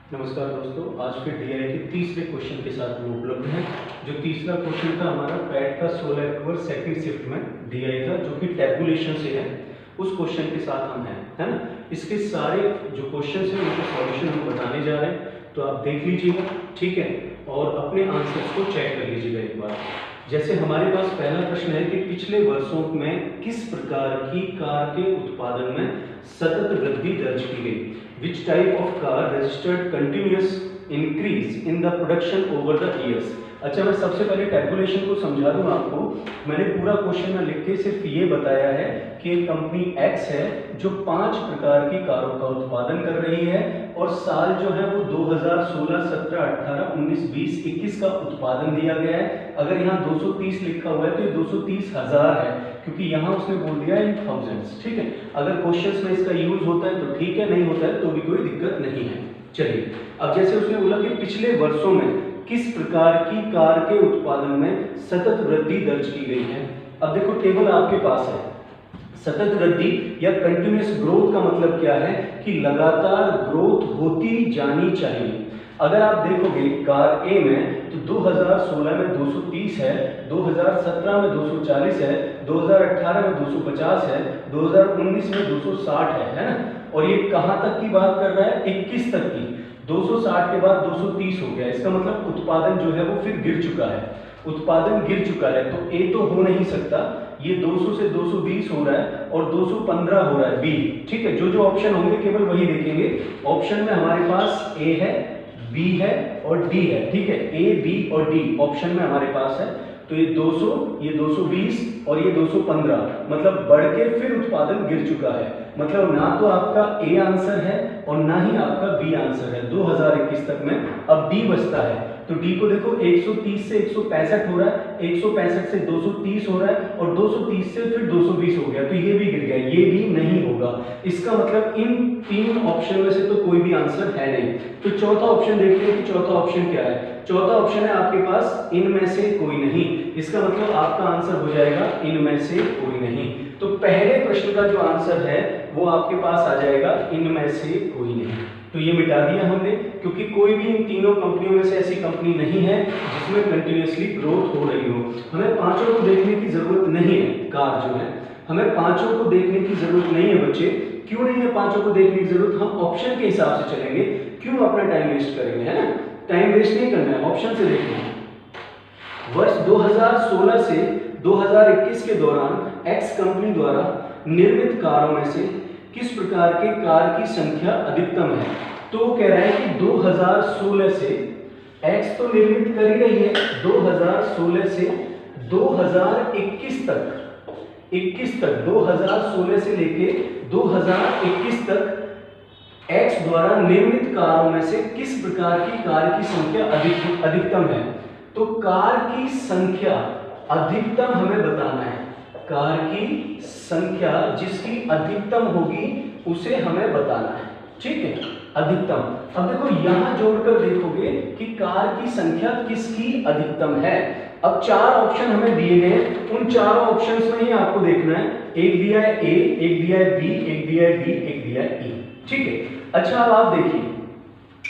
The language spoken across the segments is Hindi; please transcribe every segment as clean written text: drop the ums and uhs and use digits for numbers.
नमस्कार दोस्तों, आज फिर डीआई के तीसरे क्वेश्चन के साथ हम उपलब्ध हैं। जो तीसरा क्वेश्चन था हमारा पैट का 16 अक्टूबर सेकंड शिफ्ट में डीआई का, जो कि टैबुलेशन से है, उस क्वेश्चन के साथ हम हैं, है ना। इसके सारे जो क्वेश्चन हैं उनके सॉल्यूशन हम बताने जा रहे हैं, तो आप देख लीजिएगा, ठीक है, और अपने आंसर्स को चेक कर लीजिएगा एक बार। जैसे हमारे पास पहला प्रश्न है कि पिछले वर्षों में किस प्रकार की कार के उत्पादन में सतत वृद्धि दर्ज की गई। Which type of car registered continuous increase in the production over the years? अच्छा, मैं सबसे पहले कैलकुलेशन को समझा दूं आपको। मैंने पूरा क्वेश्चन में लिख के सिर्फ ये बताया है कि एक कंपनी एक्स है जो 5 प्रकार की कारों का उत्पादन कर रही है और साल जो है वो 2016, 17, 18, 19, 20, 21 का उत्पादन दिया गया है। अगर यहाँ 230 लिखा हुआ है तो ये 230,000 है, क्योंकि यहाँ उसने बोल दिया इन थाउजेंड्स, ठीक है। अगर क्वेश्चंस में इसका यूज होता है तो ठीक है, नहीं होता है तो भी कोई दिक्कत नहीं है। चलिए, अब जैसे उसने बोला कि पिछले वर्षों में किस प्रकार की कार के उत्पादन में सतत वृद्धि दर्ज की गई है। अब देखो टेबल आपके पास है। सतत वृद्धि या कंटिन्यूअस ग्रोथ का मतलब क्या है कि लगातार ग्रोथ होती जानी चाहिए। अगर आप देखोगे कार ए में तो 2016 में 230 है, 2017 में 240 है, 2018 में 250 है, 2019 में 260 है ना। और ये कहां तक की बात कर रहा है, 21 तक की। 260 के बाद 230 हो गया, इसका मतलब उत्पादन जो है वो फिर गिर चुका है, उत्पादन गिर चुका है। तो ए तो हो नहीं सकता, ये 200 से 220 हो रहा है और 215 हो रहा है बी, ठीक है। जो जो ऑप्शन होंगे केवल वही देखेंगे। ऑप्शन में हमारे पास ए है, बी है और डी है, ठीक है। ए, बी और डी ऑप्शन में हमारे पास है। तो ये 200, ये 220 और ये 215, मतलब बढ़ के फिर उत्पादन गिर चुका है। मतलब ना तो आपका ए आंसर है और ना ही आपका बी आंसर है 2021 तक में। अब डी बचता है, तो डी को देखो 130 से 165 हो रहा है, 165 से 230 हो रहा है और 230 से फिर 220 हो गया, तो ये भी गिर गया, ये भी नहीं होगा। इसका मतलब इन तीन ऑप्शन में से तो कोई भी आंसर है नहीं। तो चौथा ऑप्शन देखते हैं कि चौथा ऑप्शन क्या है। चौथा ऑप्शन है आपके पास इनमें से कोई नहीं। इसका मतलब आपका आंसर हो जाएगा इनमें से कोई नहीं। तो पहले प्रश्न का जो आंसर है वो आपके पास आ जाएगा इनमें से कोई नहीं। तो ये मिटा दिया हमने, क्योंकि कोई भी इन तीनों कंपनियों में से ऐसी कंपनी नहीं है जिसमें कंटिन्यूअसली ग्रोथ हो रही हो। हमें पांचों को देखने की जरूरत नहीं है। कार जो है, हमें पांचों को देखने की जरूरत नहीं है बच्चे। क्यों नहीं है पांचों को देखने की जरूरत? हम ऑप्शन के हिसाब से चलेंगे। क्यों अपना टाइम वेस्ट करेंगे, है ना। टाइम वेस्ट नहीं करना है, ऑप्शन से देखना है। वर्ष 2016 से 2021 के दौरान एक्स कंपनी द्वारा निर्मित कारों में से किस प्रकार के कार की संख्या अधिकतम है। तो वो कह रहा है कि 2016 से एक्स तो निर्मित कर ही रही है, 2016 से 2021 तक, 2016 से लेके 2021 तक एक्स द्वारा निर्मित कारों में से किस प्रकार की कार की संख्या अधिकतम है। तो कार की संख्या अधिकतम हमें बताना है। कार की संख्या जिसकी अधिकतम होगी उसे हमें बताना है, ठीक है, अधिकतम। अब देखो यहां जोड़कर देखोगे कि कार की संख्या किसकी अधिकतम है। अब चार ऑप्शन हमें दिए गए, उन चारों ऑप्शंस में ही आपको देखना है। एक दिया है ए, एक दिया है बी, एक दिया है डी, एक दिया है ई, ठीक है। अच्छा, अब आप देखिए,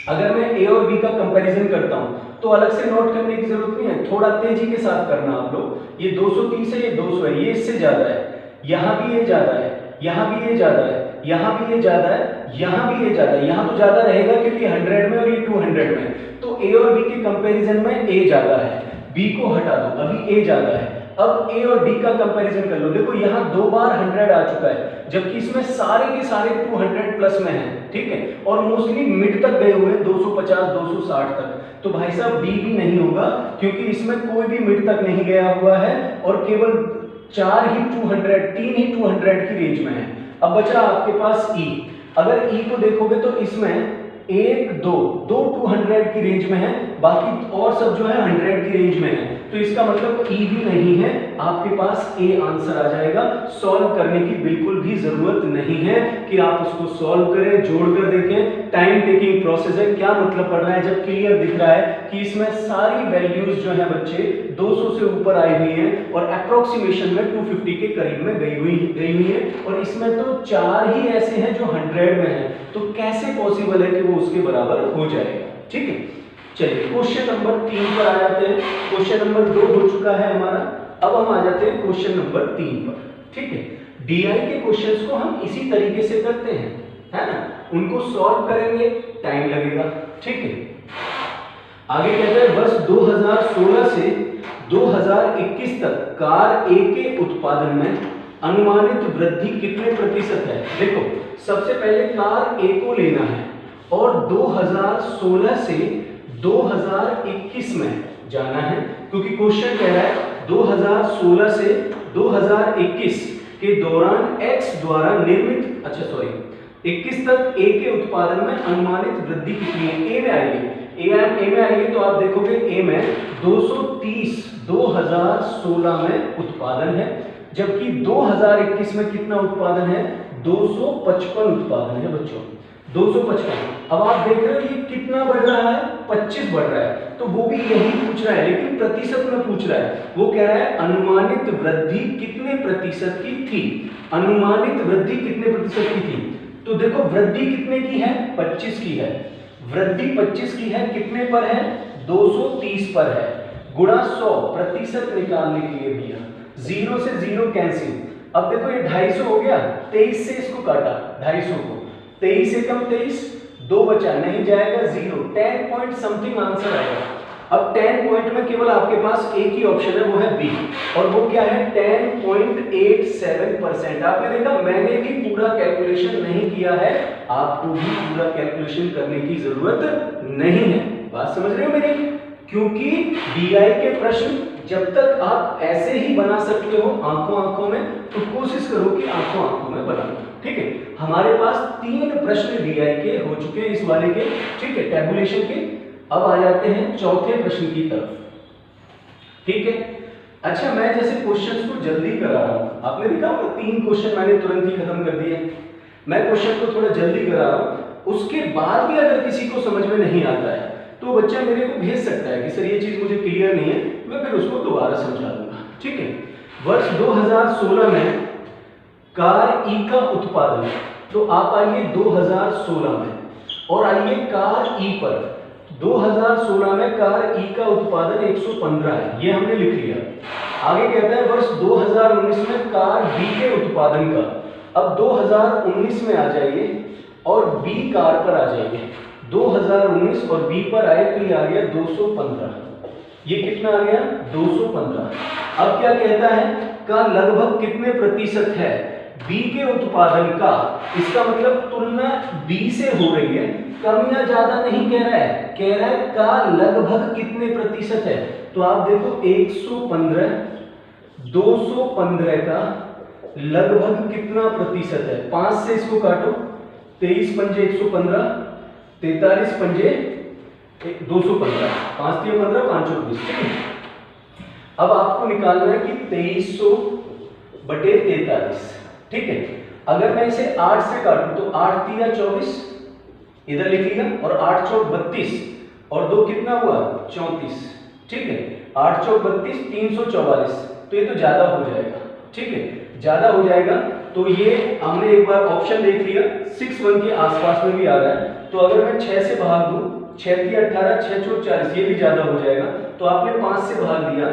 अगर मैं ए और बी का कंपैरिजन करता हूं तो अलग से नोट करने की जरूरत नहीं है, थोड़ा तेजी के साथ करना आप लोग। ये 230 है, ये 200 है, ये इससे ज्यादा है, यहां भी ये ज्यादा है, यहां भी ये ज्यादा है, यहां भी ये ज्यादा है, यहां भी ये ज्यादा है। यहां तो ज्यादा रहेगा क्योंकि 100 में और ये 200 में। तो ए और बी के कंपैरिजन में ए ज्यादा है, बी को हटा दो, अभी ए ज्यादा है। अब ए और डी का कंपैरिजन कर लो। देखो यहां 2 बार 100 आ चुका है, जबकि इसमें सारे के सारे 200 प्लस में हैं, ठीक है, और मोस्टली मिड तक गए हुए हैं, 250, 260 तक। तो भाई साहब डी भी नहीं होगा, क्योंकि इसमें कोई भी मिड तक नहीं गया हुआ है और केवल 3 ही 200 की रेंज में है। अब बचा आपके पास ई। अगर ई को देखोगे तो इसमें 1, 2 200 की रेंज में है, बाकी और सब जो है 100 की रेंज में है। तो इसका मतलब ई भी नहीं है, आपके पास ए आंसर आ जाएगा। सॉल्व करने की बिल्कुल भी जरूरत नहीं है कि आप उसको सॉल्व करें, जोड़कर देखें, टाइम टेकिंग प्रोसेस है। क्या मतलब पढ़ रहा है, जब क्लियर दिख रहा है कि इसमें सारी वैल्यूज जो है बच्चे 200 से ऊपर आई हुई हैं और अप्रोक्सीमेशन में 250 के करीब में गई हुई है, और इसमें तो 4 ही ऐसे हैं जो 100 में है, तो कैसे पॉसिबल है कि वो उसके बराबर हो जाएगा। ठीक है, चलिए क्वेश्चन नंबर 3 पर आ जाते हैं। क्वेश्चन नंबर 2 हो चुका है हमारा, अब हम आ जाते हैं क्वेश्चन नंबर 3 पर। ठीक है, डीआई के क्वेश्चंस को हम इसी तरीके से करते हैं, है ना, उनको सॉल्व करेंगे, टाइम लगेगा। ठीक है, आगे कहते हैं वर्ष 2016 से 2021 तक कार ए के उत्पादन में अनुमानित वृद्धि कितने प्रतिशत है। देखो, सबसे पहले कार ए को लेना है और 2016 से 2021 में जाना है, क्योंकि क्वेश्चन कह रहा है 2016 से 2021 के दौरान x द्वारा निर्मित 21 तक a के उत्पादन में अनुमानित वृद्धि कितनी है। a में आइए तो आप देखोगे a में 230 2016 में उत्पादन है, जबकि 2021 में कितना उत्पादन है, 255 उत्पादन है बच्चों, 255। अब आप देख रहे हो ये कितना बढ़ रहा है, 25 बढ़ रहा है, तो वो भी यही पूछ रहा है, लेकिन प्रतिशत में पूछ रहा है। वो कह रहा है अनुमानित वृद्धि कितने प्रतिशत की थी, अनुमानित वृद्धि कितने प्रतिशत की थी। तो देखो वृद्धि कितने की है, 25 की है, वृद्धि 25 की है, कितने पर है, 230 पर है, गुणा 100 प्रतिशत निकालने के लिए दिया, 0 से 0 कैंसिल। अब देखो ये 250 हो गया, 23 से इसको काटा 250 को, 23 से कम 23, 2 बचा, नहीं जाएगा 0, 10 पॉइंट समथिंग आंसर आएगा। अब 10 पॉइंट में केवल आपके पास एक ही ऑप्शन है, वो है बी, और वो क्या है 10.87%। आपने देखा मैंने भी पूरा कैलकुलेशन नहीं किया है, आपको भी पूरा कैलकुलेशन करने की जरूरत नहीं है। बात समझ रहे हो मेरी, क्योंकि डीआई के प्रश्न जब तक आप ऐसे ही बना सकते हो आंखों में, तो कोशिश करो कि आंखों में बनाओ। ठीक है, हमारे पास 3 प्रश्न डीआई के हो चुके हैं इस वाले के, ठीक है, टैबुलेशन के। अब आ जाते हैं चौथे प्रश्न की तरफ। ठीक है, अच्छा मैं जैसे क्वेश्चंस को जल्दी करा रहा हूं, आपने देखा होगा 3 क्वेश्चन मैंने तुरंत ही खत्म कर दिए, मैं क्वेश्चन को थोड़ा जल्दी करा रहा हूं, उसके बाद भी अगर किसी को समझ में नहीं आता है तो बच्चा मेरे को भेज सकता है कि सर ये चीज मुझे क्लियर नहीं है, मैं फिर उसको दोबारा समझा दूंगा। ठीक है, वर्ष 2016 में कार ई का उत्पादन, तो आप आइए 2016 में और आइए कार ई पर। 2016 में कार ई का उत्पादन 115 है, ये हमने लिख लिया। आगे कहता है वर्ष 2019 में कार बी के उत्पादन का। अब 2019 में आ जाइए और बी कार पर आ जाइए, 2019 और बी पर आए तो ये आ गया 215, ये कितना आ गया 215। अब क्या कहता है का लगभग कितने प्रतिशत है बी के उत्पादन का, इसका मतलब तुलना बी से हो रही है, कम या ज्यादा नहीं कह रहा है, कह रहा है का लगभग कितने प्रतिशत है। तो आप देखो 115 215 का लगभग कितना प्रतिशत है, 5 से इसको काटो, 23 पंजे 115, 43 पंजे 215, 5 3 15 5 20। अब आपको निकालना है कि 2300 बटे 43। ठीक है, अगर मैं इसे 8 से काटूं तो 8 3 24 इधर लिख लिया, और 8 चौक 32 और 2 कितना हुआ 34। ठीक है, 8 चौक 32 344, तो ये तो ज्यादा हो जाएगा। ठीक है, ज्यादा हो जाएगा, तो ये हमने एक बार ऑप्शन देख लिया 6 1 के आसपास में भी आ रहा है, तो अगर मैं 6 से भाग दूं, 6 3 18 6 चौक 40, ये भी ज्यादा हो जाएगा, तो आपने 5 से भाग दिया,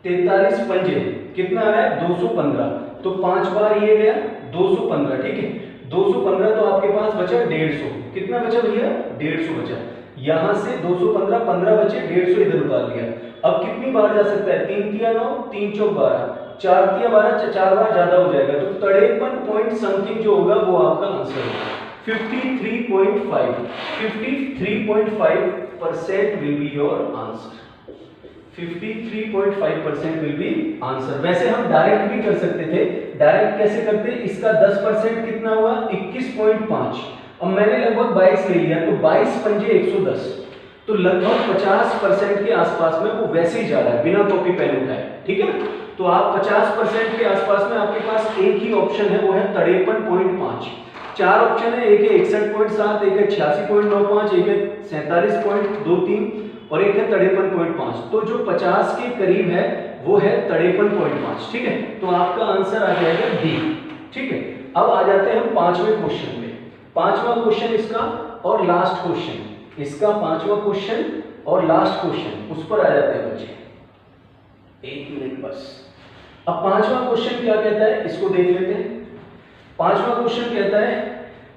43 पंजे कितना आ रहा है 215, तो 5 बार ये गया 215। ठीक है, 215 तो आपके पास बचा 150, कितना बचा भैया 150 बचा, यहां से 215 15 बचे, 150 इधर उतार लिया। अब कितनी बार जा सकता है, 3 3 9 3 चौक 12, 4 3 12, 4 बार ज्यादा हो जाएगा, तो 53 पॉइंट समथिंग जो होगा वो आपका आंसर होगा 53.5, 53.5% will be your answer, 53.5% will be answer. वैसे हम डायरेक्ट भी कर सकते थे, डायरेक्ट कैसे करते, इसका 10% कितना हुआ 21.5, अब मैंने लगभग 22 ले लिया, तो 22 पंजे 110, तो लगभग 50% के आसपास में वो वैसे ही जा रहा है बिना कॉपी पेन उठाए। ठीक है ना, तो आप 50% के आसपास में आपके पास एक ही ऑप्शन है, वो है 53.5। चार ऑप्शन है, एक है 61.7, एक है 86.95, एक है 47.23 और एक है 53.5। तो जो 50 के करीब है वो है 53.5। ठीक है, तो आपका आंसर आ जाएगा डी। ठीक है, अब आ जाते हैं हम पांचवें क्वेश्चन में। पांचवा क्वेश्चन इसका और लास्ट क्वेश्चन, इसका पांचवा क्वेश्चन और लास्ट क्वेश्चन, उस पर आ जाते हैं बच्चे। एक मिनट बस। अब पांचवा क्वेश्चन क्या कहता है इसको देख लेते हैं। पांचवा क्वेश्चन कहता है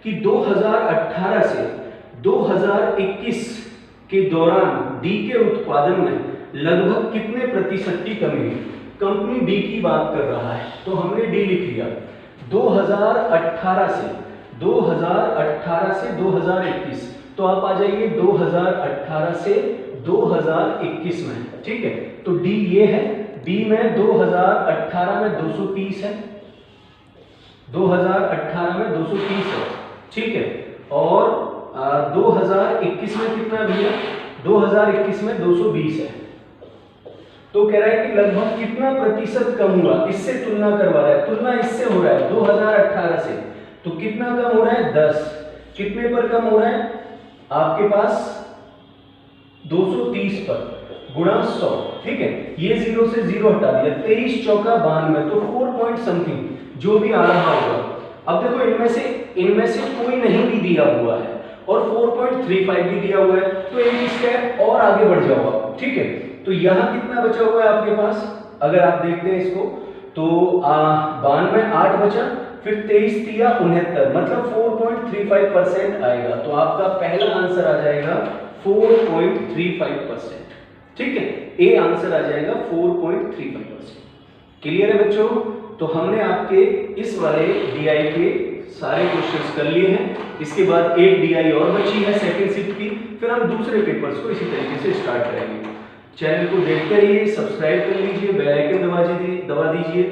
कि 2018 से 2021 के दौरान डी के उत्पादन में लगभग कितने प्रतिशत की कमी हुई। कंपनी डी की बात कर रहा है, तो हमने डी लिख लिया। 2018 से 2021, तो आप आ जाइए 2018 से 2021 में। ठीक है, तो डी ये है, डी में 2018 में 230 है, 2018 में 230 है। ठीक है, और 2021 में कितना भैया, 2021 में 220 है। तो कह रहा है कि लगभग कितना प्रतिशत कम हुआ, इससे तुलना करवा रहा है, तुलना इससे हो रहा है 2018 से, तो कितना कम हो रहा है 10, कितने पर कम हो रहा है आपके पास 230 पर गुणा 100। ठीक है, ये 0 से 0 हटा दिया, 23 चौका 92, तो 4 पॉइंट समथिंग जो भी आ रहा होगा। अब देखो इनमें से कोई नहीं भी दिया हुआ है और 4.35 भी दिया हुआ है, तो एक स्टेप और आगे बढ़ जाओ। ठीक है, तो यहाँ कितना बचा हुआ है आपके पास, अगर आप देखते हैं इसको तो 92 8 बचा, फिर 23 तिया 69, मतलब 4.35% आएगा। तो आपका पहला आंसर आ जाएगा 4.35%। ठीक है, ए आंसर आ जाएगा 4.35%। क्लियर है बच्चों? तो हमने आपके इस वाले डीआई के सारे क्वेश्चंस कर लिए हैं। इसके बाद एक डीआई और बची है सेकंड शिफ्ट की, फिर हम दूसरे पेपर्स को इसी तरीके से स्टार्ट करेंगे। चैनल को देखते रहिए, सब्सक्राइब कर लीजिए, बेल आइकन दबा दीजिए।